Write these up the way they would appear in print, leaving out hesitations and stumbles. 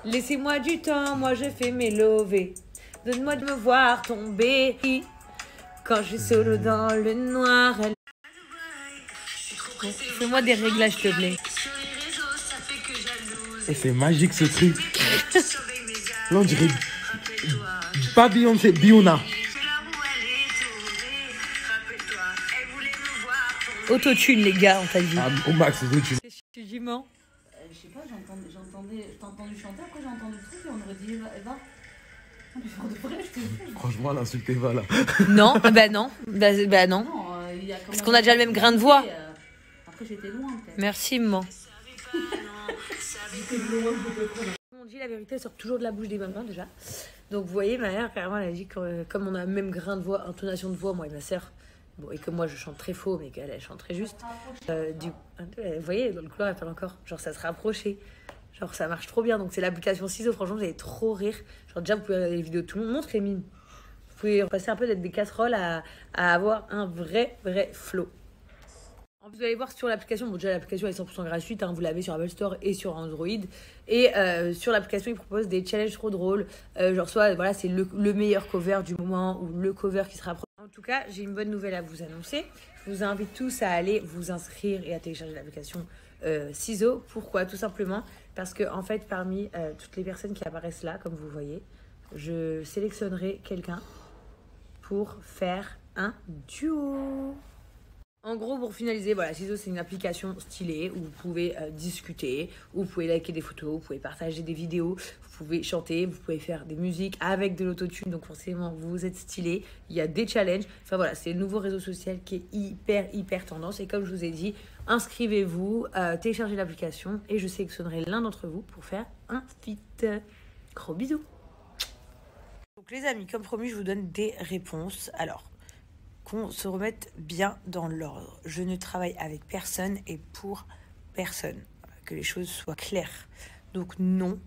Laissez-moi du temps, moi je fais mes lovés. Donne-moi de me voir tomber. Quand je suis solo dans le noir. Fais-moi des réglages, s'il te plaît. Et c'est magique ce truc. Là on dirait pas Beyoncé, Biona. Autotune les gars, on t'a dit. Ah, au max, autotune. Je dis mens. Je sais pas, j'ai entendu chanter, après j'ai entendu le truc et on aurait dit Eva. Franchement, l'insulte Eva là. Non, bah non. Bah non. Parce qu'on a déjà le même grain de voix. Après j'étais loin peut-être. Merci maman. On dit la vérité sort toujours de la bouche des mamans déjà. Donc vous voyez, ma mère carrément elle a dit que comme on a le même grain de voix, intonation de voix, moi et ma sœur. Bon, et que moi je chante très faux, mais qu'elle elle chante très juste. Vous voyez, dans le couloir elle parle encore. Genre ça se rapprochait. Genre ça marche trop bien. Donc c'est l'application Ciseaux. Franchement, vous allez trop rire. Genre déjà, vous pouvez regarder les vidéos de tout le monde. Montre les mimes. Vous pouvez passer un peu d'être des casseroles à avoir un vrai flow. Vous allez voir sur l'application, bon déjà l'application est 100% gratuite, hein, vous l'avez sur Apple Store et sur Android. Et sur l'application, ils proposent des challenges trop drôles. Genre soit voilà, c'est le meilleur cover du moment ou le cover qui sera... En tout cas, j'ai une bonne nouvelle à vous annoncer. Je vous invite tous à aller vous inscrire et à télécharger l'application Ciseaux. Pourquoi? Tout simplement parce que en fait, parmi toutes les personnes qui apparaissent là, comme vous voyez, je sélectionnerai quelqu'un pour faire un duo. En gros, pour finaliser, voilà, Ciseaux, c'est une application stylée où vous pouvez discuter, où vous pouvez liker des photos, vous pouvez partager des vidéos, vous pouvez chanter, vous pouvez faire des musiques avec de l'autotune, donc forcément, vous êtes stylé. Il y a des challenges. Enfin voilà, c'est le nouveau réseau social qui est hyper tendance. Et comme je vous ai dit, inscrivez-vous, téléchargez l'application et je sélectionnerai l'un d'entre vous pour faire un feat. Gros bisous. Donc les amis, comme promis, je vous donne des réponses. Alors... qu'on se remette bien dans l'ordre. Je ne travaille avec personne et pour personne. Que les choses soient claires. Donc non,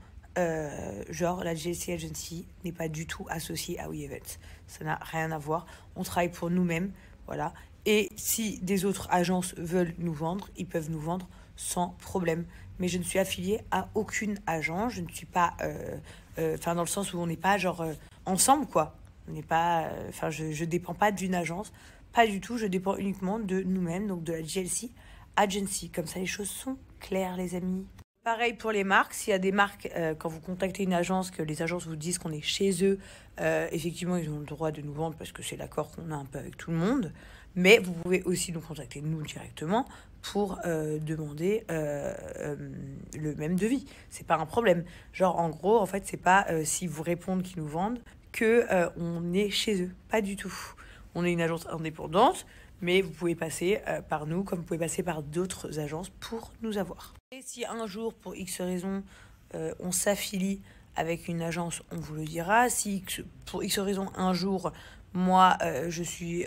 genre la JLC Agency n'est pas du tout associée à WeEvents. Ça n'a rien à voir. On travaille pour nous-mêmes, voilà. Et si des autres agences veulent nous vendre, ils peuvent nous vendre sans problème. Mais je ne suis affiliée à aucune agence. Je ne suis pas... Enfin, dans le sens où on n'est pas genre ensemble, quoi. On n'est pas, enfin, je dépends pas d'une agence, pas du tout. Je dépends uniquement de nous-mêmes, donc de la JLC Agency. Comme ça, les choses sont claires, les amis. Pareil pour les marques. S'il y a des marques, quand vous contactez une agence, que les agences vous disent qu'on est chez eux, effectivement, ils ont le droit de nous vendre parce que c'est l'accord qu'on a un peu avec tout le monde. Mais vous pouvez aussi nous contacter, nous, directement, pour demander le même devis. C'est pas un problème. Genre, en gros, en fait, c'est pas si vous répondent qu'ils nous vendent, que on est chez eux, pas du tout. On est une agence indépendante, mais vous pouvez passer par nous, comme vous pouvez passer par d'autres agences pour nous avoir. Et si un jour, pour X raison, on s'affilie avec une agence, on vous le dira. Si pour X raison, un jour, moi, je suis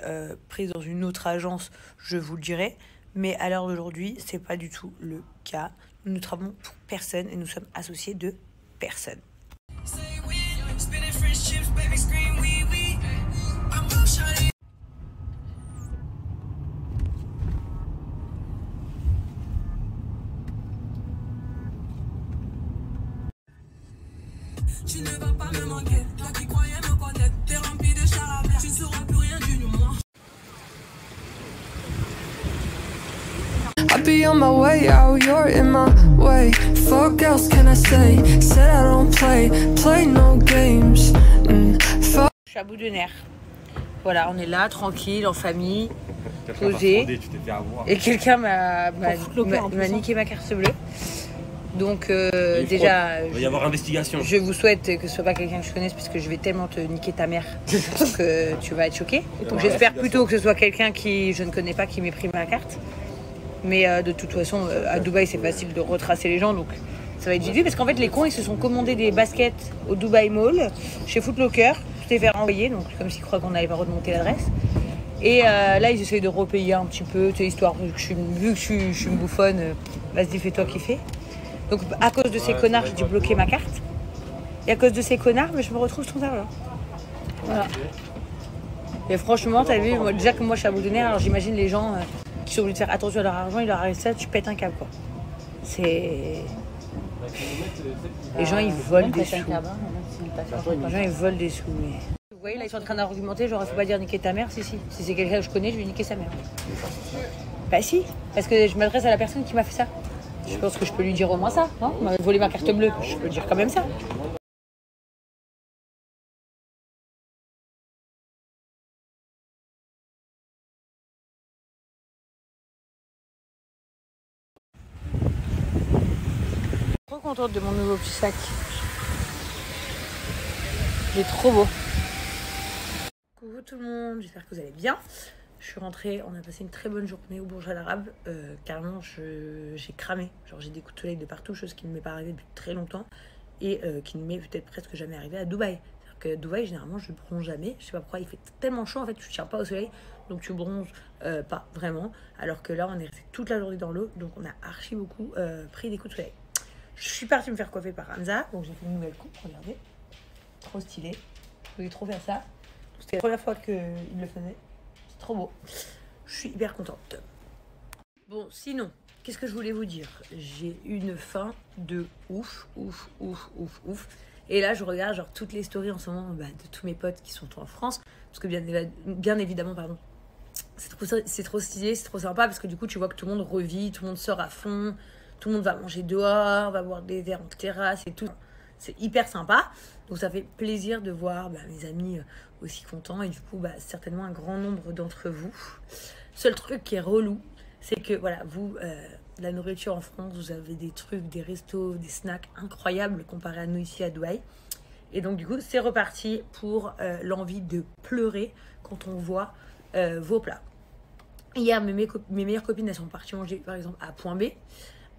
prise dans une autre agence, je vous le dirai. Mais à l'heure d'aujourd'hui, c'est pas du tout le cas. Nous ne travaillons pour personne et nous sommes associés de personne. Tu ne vas pas me manquer, toi qui croyais me connaître, t'es rempli de charabia, tu ne sauras plus rien du moi. I be on my way out, you're in my way. Fuck else can I say? Said I don't play no games. Fuck. Je suis à bout de nerfs. Voilà, on est là, tranquille, en famille, posé. Et quelqu'un m'a niqué ma carte bleue. Donc déjà, il va y avoir investigation. Je vous souhaite que ce soit pas quelqu'un que je connaisse puisque je vais tellement te niquer ta mère que tu vas être choqué. Donc j'espère plutôt que ce soit quelqu'un qui je ne connais pas qui m'ait pris ma carte. Mais de toute façon, à Dubaï, c'est facile de retracer les gens, donc ça va être vite parce qu'en fait, les cons, ils se sont commandés des baskets au Dubaï Mall, chez Foot Locker, tout est fait renvoyer, donc comme s'ils croient qu'on n'allait pas remonter l'adresse. Et là, ils essayent de repayer un petit peu, tu sais, histoire, vu que je suis une bouffonne, vas-y, fais-toi kiffer. Donc à cause de ces connards, j'ai dû bloquer ma carte. Et à cause de ces connards, je me retrouve sans argent. Voilà. Et franchement, t'as vu, moi, déjà que moi, je suis à bout de nerfs, alors j'imagine les gens... qui sont obligés de faire attention à leur argent, il leur arrive ça, tu pètes un câble, quoi. C'est Les gens ils volent des sous. Les Les gens ils volent des sous. Mais... Vous voyez là ils sont en train d'argumenter genre il faut pas dire niquer ta mère. Si c'est quelqu'un que je connais je vais niquer sa mère. Bah si, parce que je m'adresse à la personne qui m'a fait ça. Je pense que je peux lui dire au moins ça, non? On m'a volé ma carte bleue, je peux dire quand même ça. Trop contente de mon nouveau petit sac. Il est trop beau. Coucou tout le monde, j'espère que vous allez bien. Je suis rentrée, on a passé une très bonne journée au Bourj Al Arab. Carrément, j'ai cramé. Genre, j'ai des coups de soleil de partout, chose qui ne m'est pas arrivée depuis très longtemps et qui ne m'est peut-être presque jamais arrivée à Dubaï. C'est-à-dire que Dubaï, généralement, je ne bronze jamais. Je sais pas pourquoi, il fait tellement chaud en fait, tu ne tiens pas au soleil, donc tu bronzes pas vraiment. Alors que là, on est resté toute la journée dans l'eau, donc on a archi beaucoup pris des coups de soleil. Je suis partie me faire coiffer par Hamza, donc j'ai fait une nouvelle coupe, regardez. Trop stylé. Je voulais trop faire ça. C'était la première fois qu'il le faisait. C'est trop beau. Je suis hyper contente. Bon, sinon, qu'est-ce que je voulais vous dire? J'ai une faim de ouf. Et là, je regarde genre toutes les stories en ce moment de tous mes potes qui sont en France. Parce que bien évidemment, pardon, c'est trop stylé, c'est trop sympa. Parce que du coup, tu vois que tout le monde revit, tout le monde sort à fond. Tout le monde va manger dehors, va boire des verres en terrasse et tout. C'est hyper sympa. Donc ça fait plaisir de voir mes amis aussi contents. Et du coup, certainement un grand nombre d'entre vous. Seul truc qui est relou, c'est que voilà, vous, la nourriture en France, vous avez des trucs, des restos, des snacks incroyables comparé à nous ici à Dubaï. Et donc du coup, c'est reparti pour l'envie de pleurer quand on voit vos plats. Hier, mes meilleures copines, elles sont parties manger par exemple à Point B.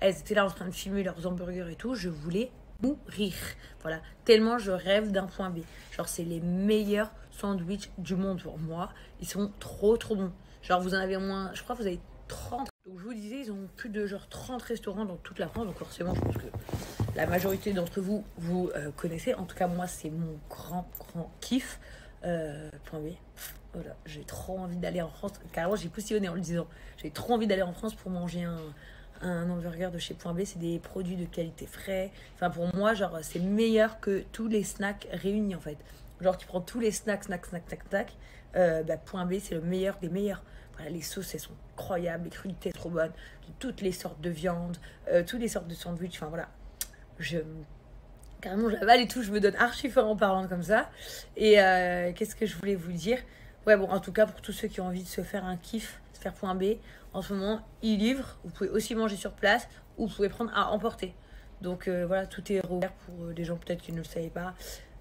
Elles étaient là en train de filmer leurs hamburgers et tout. Je voulais mourir. Voilà. Tellement je rêve d'un Point B. Genre, c'est les meilleurs sandwichs du monde pour moi. Ils sont trop bons. Genre, vous en avez au moins, je crois que vous avez 30. Donc, je vous disais, ils ont plus de genre 30 restaurants dans toute la France. Donc, forcément, je pense que la majorité d'entre vous, vous connaissez. En tout cas, moi, c'est mon grand kiff. Point B. Voilà. J'ai trop envie d'aller en France. Carrément, j'ai poussillonné en le disant. J'ai trop envie d'aller en France pour manger un hamburger de chez Point B. C'est des produits de qualité frais. Enfin, pour moi, genre, c'est meilleur que tous les snacks réunis, en fait. Genre, tu prends tous les snacks, Point B, c'est le meilleur des meilleurs. Voilà, les sauces, elles sont incroyables. Les crudités, trop bonnes. Toutes les sortes de viande, toutes les sortes de sandwichs. Enfin, voilà. Carrément, j'avale et tout. Je me donne archi fort en parlant comme ça. Et qu'est-ce que je voulais vous dire? Ouais, bon, en tout cas, pour tous ceux qui ont envie de se faire un kiff, se faire Point B, en ce moment, ils livrent. Vous pouvez aussi manger sur place ou vous pouvez prendre à emporter. Donc voilà, tout est ouvert pour les gens peut-être qui ne le savaient pas.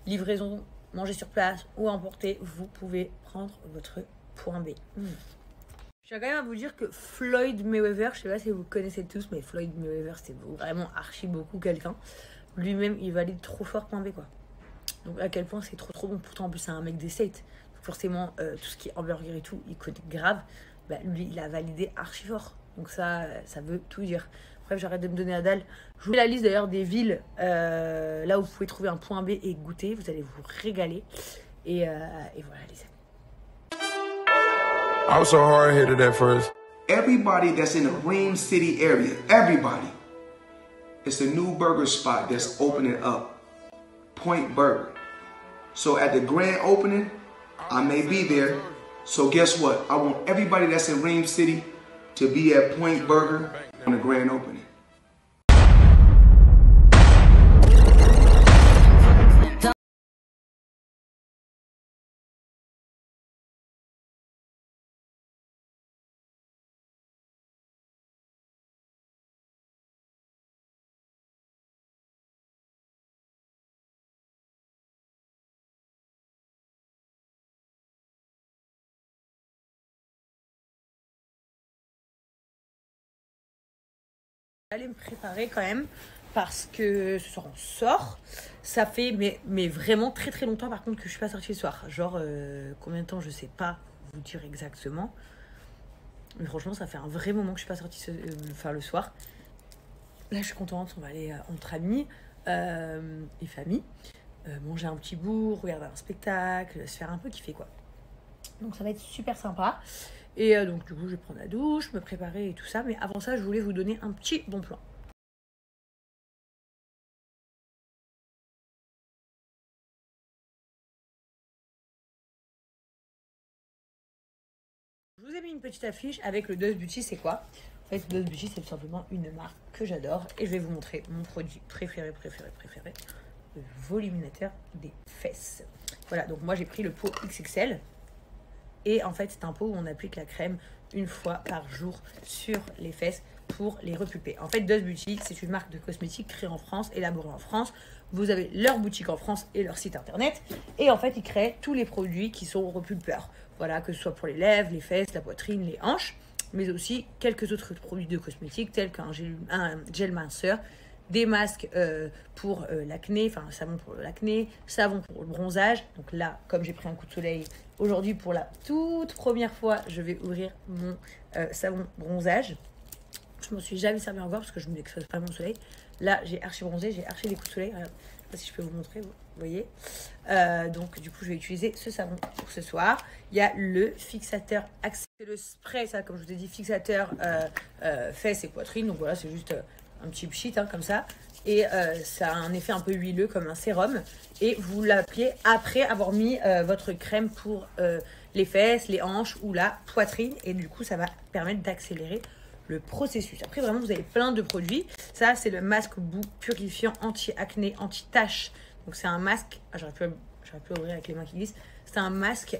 Livraison, manger sur place ou à emporter, vous pouvez prendre votre Point B. Je tiens quand même à vous dire que Floyd Mayweather, je sais pas si vous connaissez tous, mais Floyd Mayweather, c'est vraiment archi beaucoup quelqu'un. Lui-même, il valide trop fort Point B, quoi. Donc à quel point c'est trop bon. Pourtant, en plus, c'est un mec des States. Forcément, tout ce qui est hamburger et tout, il connaît grave. Lui, il a validé archi fort. Donc ça veut tout dire. Bref, j'arrête de me donner la dalle. Je vous mets la liste d'ailleurs des villes là où vous pouvez trouver un Point B et goûter. Vous allez vous régaler. Et voilà, les amis. I was so hard-headed at first. Everybody that's in the Ream City area, everybody, it's a new burger spot that's opening up, Point Burger. So at the grand opening, I may be there. So guess what? I want everybody that's in Ream City to be at Point Burger on the grand opening. Aller me préparer quand même parce que ce soir on sort. Ça fait mais vraiment très longtemps par contre que je suis pas sortie ce soir. Genre combien de temps je sais pas vous dire exactement. Mais franchement ça fait un vrai moment que je suis pas sortie le soir. Là je suis contente, on va aller entre amis et famille. Manger un petit bout, regarder un spectacle, se faire un peu kiffer quoi. Donc ça va être super sympa. Et donc du coup je vais prendre la douche, me préparer et tout ça. Mais avant ça je voulais vous donner un petit bon plan. Je vous ai mis une petite affiche avec le Dust Beauty, c'est quoi? En fait, Dust Beauty, c'est tout simplement une marque que j'adore. Et je vais vous montrer mon produit préféré, le voluminateur des fesses. Voilà, donc moi j'ai pris le pot XXL. Et en fait, c'est un pot où on applique la crème une fois par jour sur les fesses pour les repulper. En fait, Dust Beauty, c'est une marque de cosmétiques créée en France, élaborée en France. Vous avez leur boutique en France et leur site internet. Et en fait, ils créent tous les produits qui sont repulpeurs. Voilà, que ce soit pour les lèvres, les fesses, la poitrine, les hanches, mais aussi quelques autres produits de cosmétiques tels qu'un gel minceur, des masques pour l'acné, enfin savon pour l'acné, savon pour le bronzage. Donc là, comme j'ai pris un coup de soleil aujourd'hui pour la toute première fois, je vais ouvrir mon savon bronzage. Je m'en suis jamais servi encore parce que je me n'expose pas mon soleil. Là, j'ai archi bronzé, j'ai archi des coups de soleil. Regarde, je sais pas si je peux vous montrer, vous voyez. Donc du coup, je vais utiliser ce savon pour ce soir. Il y a le fixateur axe. C'est le spray, ça, comme je vous ai dit, fixateur fesses et poitrine. Donc voilà, c'est juste un petit pchit hein, comme ça. Et ça a un effet un peu huileux comme un sérum. Et vous l'appliquez après avoir mis votre crème pour les fesses, les hanches ou la poitrine. Et du coup, ça va permettre d'accélérer le processus. Après, vraiment, vous avez plein de produits. Ça, c'est le masque boue purifiant anti-acné, anti-tache. Donc, c'est un masque... Ah, j'aurais pu ouvrir avec les mains qui glissent. C'est un masque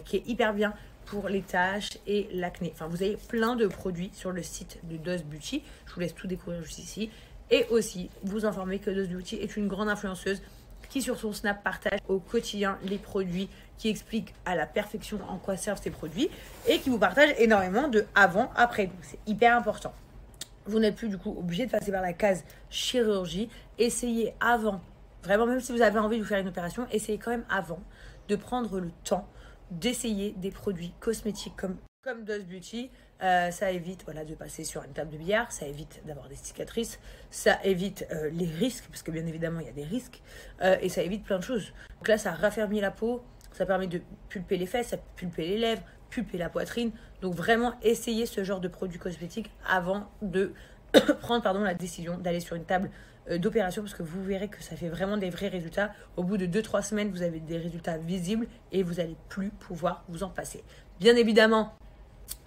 qui est hyper bien pour les taches et l'acné. Enfin, vous avez plein de produits sur le site de Dust Beauty. Je vous laisse tout découvrir juste ici. Et aussi, vous informer que Dust Beauty est une grande influenceuse qui, sur son Snap, partage au quotidien les produits, qui explique à la perfection en quoi servent ces produits et qui vous partage énormément de avant, après. Donc, c'est hyper important. Vous n'êtes plus du coup obligé de passer par la case chirurgie. Essayez avant, vraiment, même si vous avez envie de vous faire une opération, essayez quand même avant de prendre le temps d'essayer des produits cosmétiques comme Dust Beauty. Ça évite voilà, de passer sur une table de billard, ça évite d'avoir des cicatrices, ça évite les risques, parce que bien évidemment il y a des risques, et ça évite plein de choses. Donc là, ça raffermit la peau, ça permet de pulper les fesses, ça pulper les lèvres, pulper la poitrine. Donc vraiment, essayez ce genre de produits cosmétiques avant de prendre la décision d'aller sur une table d'opération, parce que vous verrez que ça fait vraiment des vrais résultats. Au bout de 2-3 semaines, vous avez des résultats visibles et vous n'allez plus pouvoir vous en passer. Bien évidemment,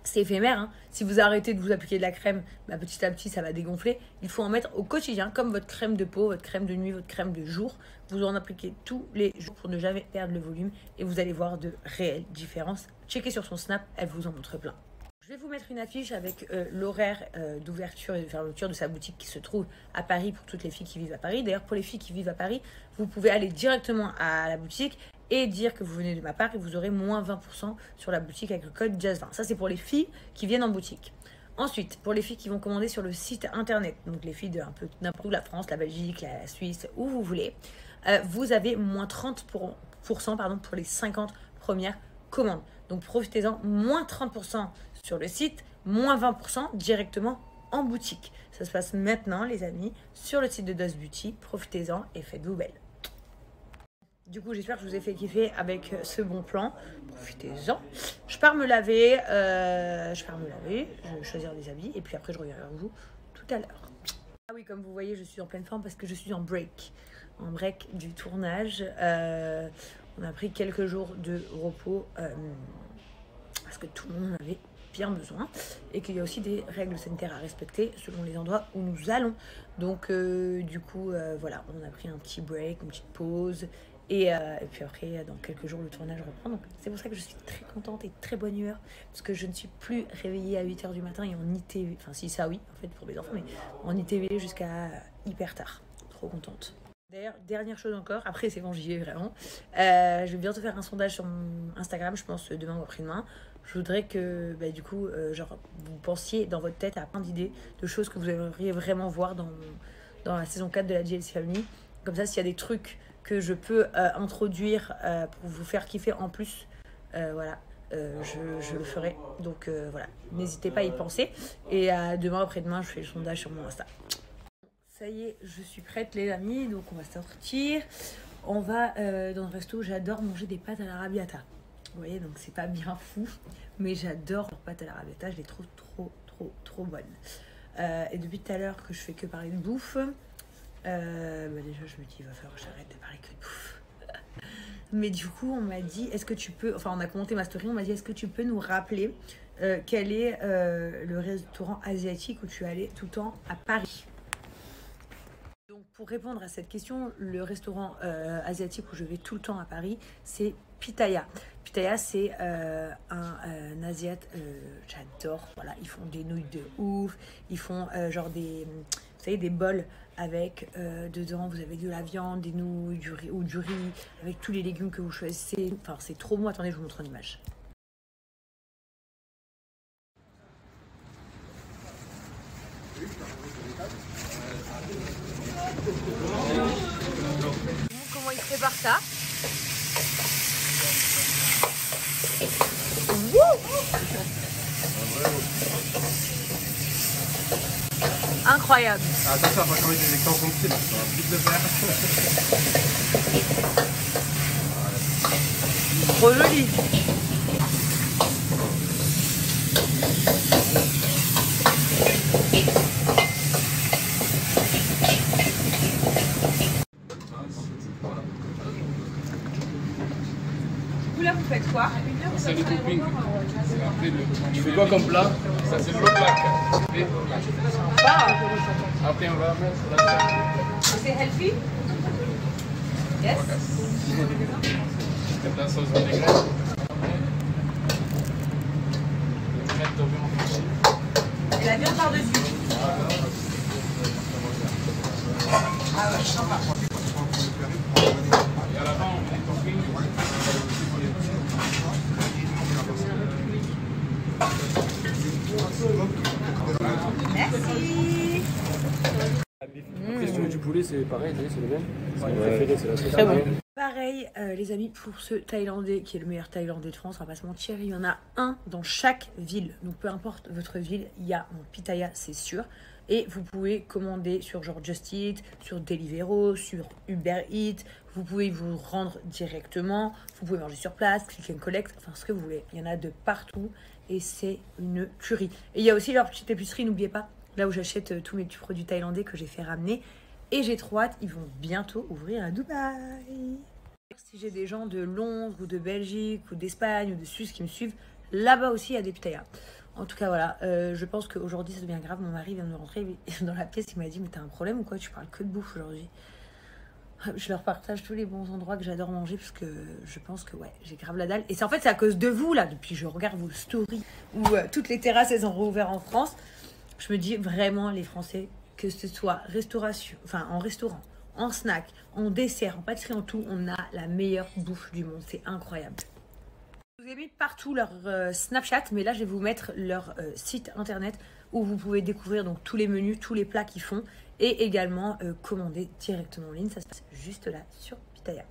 c'est éphémère, hein. Si vous arrêtez de vous appliquer de la crème, bah, petit à petit ça va dégonfler. Il faut en mettre au quotidien, comme votre crème de peau, votre crème de nuit, votre crème de jour. Vous en appliquez tous les jours pour ne jamais perdre le volume et vous allez voir de réelles différences. Checkez sur son Snap, elle vous en montre plein. Je vais vous mettre une affiche avec l'horaire d'ouverture et de fermeture de sa boutique qui se trouve à Paris pour toutes les filles qui vivent à Paris. D'ailleurs, pour les filles qui vivent à Paris, vous pouvez aller directement à la boutique et dire que vous venez de ma part et vous aurez moins 20% sur la boutique avec le code JAZZ20. Ça, c'est pour les filles qui viennent en boutique. Ensuite, pour les filles qui vont commander sur le site internet, donc les filles de un peu n'importe où, la France, la Belgique, la Suisse, où vous voulez, vous avez moins 30% pour les 50 premières commandes. Donc profitez-en, moins 30% sur le site, moins 20% directement en boutique. Ça se passe maintenant, les amis, sur le site de Dust Beauty. Profitez-en et faites-vous belle. Du coup, j'espère que je vous ai fait kiffer avec ce bon plan. Profitez-en. Je pars me laver. Je vais choisir des habits. Et puis après, je reviens vers vous tout à l'heure. Ah oui, comme vous voyez, je suis en pleine forme parce que je suis en break. En break du tournage. On a pris quelques jours de repos parce que tout le monde en avait bien besoin et qu'il y a aussi des règles sanitaires à respecter selon les endroits où nous allons. Donc du coup, voilà, on a pris un petit break, une petite pause. Et puis après, dans quelques jours, le tournage reprend. Donc c'est pour ça que je suis très contente et très bonne humeur. Parce que je ne suis plus réveillée à 8 h du matin et en ITV. Enfin si, ça oui, en fait, pour mes enfants. Mais en ITV jusqu'à hyper tard. Trop contente. D'ailleurs, dernière chose encore. Après, c'est bon, j'y vais vraiment. Je vais bientôt faire un sondage sur mon Instagram. Je pense demain ou après-demain. Je voudrais que, du coup, genre, vous pensiez dans votre tête à plein d'idées de choses que vous aimeriez vraiment voir dans la saison 4 de la JLC Family. Comme ça, s'il y a des trucs que je peux introduire pour vous faire kiffer en plus, voilà, je le ferai. Donc voilà, n'hésitez pas à y penser. Et demain après-demain, je fais le sondage sur mon Insta. Ça y est, je suis prête les amis, donc on va sortir. On va dans le resto, j'adore manger des pâtes à l'arrabbiata. Vous voyez, donc c'est pas bien fou, mais j'adore leurs pâtes à l'arrabbiata, je les trouve trop bonnes. Et depuis tout à l'heure que je fais que parler de bouffe, déjà je me dis il va falloir que j'arrête de parler que de bouffe. Mais du coup, on m'a dit, est-ce que tu peux... Enfin, on a commenté ma story, on m'a dit, est-ce que tu peux nous rappeler quel est le restaurant asiatique où tu allais tout le temps à Paris? Donc, pour répondre à cette question, le restaurant asiatique où je vais tout le temps à Paris, c'est Pitaya. Pitaya, c'est un asiate, j'adore. Voilà, ils font des nouilles de ouf, ils font genre des, vous savez, des bols avec dedans, vous avez de la viande, des nouilles, du riz, ou du riz, avec tous les légumes que vous choisissez. Enfin, c'est trop bon. Attendez, je vous montre une image. Comment ils préparent ça? Incroyable. Attention, on va quand même des extensions de style, ça va plus de faire. Trop joli. Vous là, vous faites quoi? C'est le topping. Tu fais quoi comme plat? Ça c'est le black. Après on va mettre la C'est healthy? Yes. la sauce vinaigrette. Mettre ton viande franchie. Et la viande par-dessus. Ah ouais, sympa. Et à la fin on met des toppings. Merci. La question du poulet, c'est pareil, c'est le même. C'est mon préféré, c'est la sauce. Très bon. Pareil, les amis, pour ce Thaïlandais qui est le meilleur Thaïlandais de France, on va pas se mentir, il y en a un dans chaque ville. Donc peu importe votre ville, il y a un Pitaya, c'est sûr. Et vous pouvez commander sur genre Just Eat, sur Deliveroo, sur Uber Eats. Vous pouvez vous rendre directement. Vous pouvez manger sur place, click and collect, enfin ce que vous voulez. Il y en a de partout et c'est une tuerie. Et il y a aussi leur petite épicerie, n'oubliez pas, là où j'achète tous mes petits produits thaïlandais que j'ai fait ramener. Et j'ai trop hâte, ils vont bientôt ouvrir à Dubaï. Si j'ai des gens de Londres ou de Belgique ou d'Espagne ou de Suisse qui me suivent, là-bas aussi il y a des Pitaya. En tout cas, voilà, je pense qu'aujourd'hui ça devient grave. Mon mari vient de rentrer dans la pièce, il m'a dit mais t'as un problème ou quoi? Tu parles que de bouffe aujourd'hui. Je leur partage tous les bons endroits que j'adore manger parce que je pense que ouais, j'ai grave la dalle. Et c'est en fait c'est à cause de vous là, depuis que je regarde vos stories où toutes les terrasses elles ont rouvert en France. Je me dis vraiment les Français, que ce soit restauration, enfin en restaurant, en snack, en dessert, en pâtisserie, en tout, on a la meilleure bouffe du monde. C'est incroyable. Je vous ai mis partout leur Snapchat, mais là je vais vous mettre leur site internet où vous pouvez découvrir donc tous les menus, tous les plats qu'ils font et également commander directement en ligne. Ça se passe juste là sur Pitaya.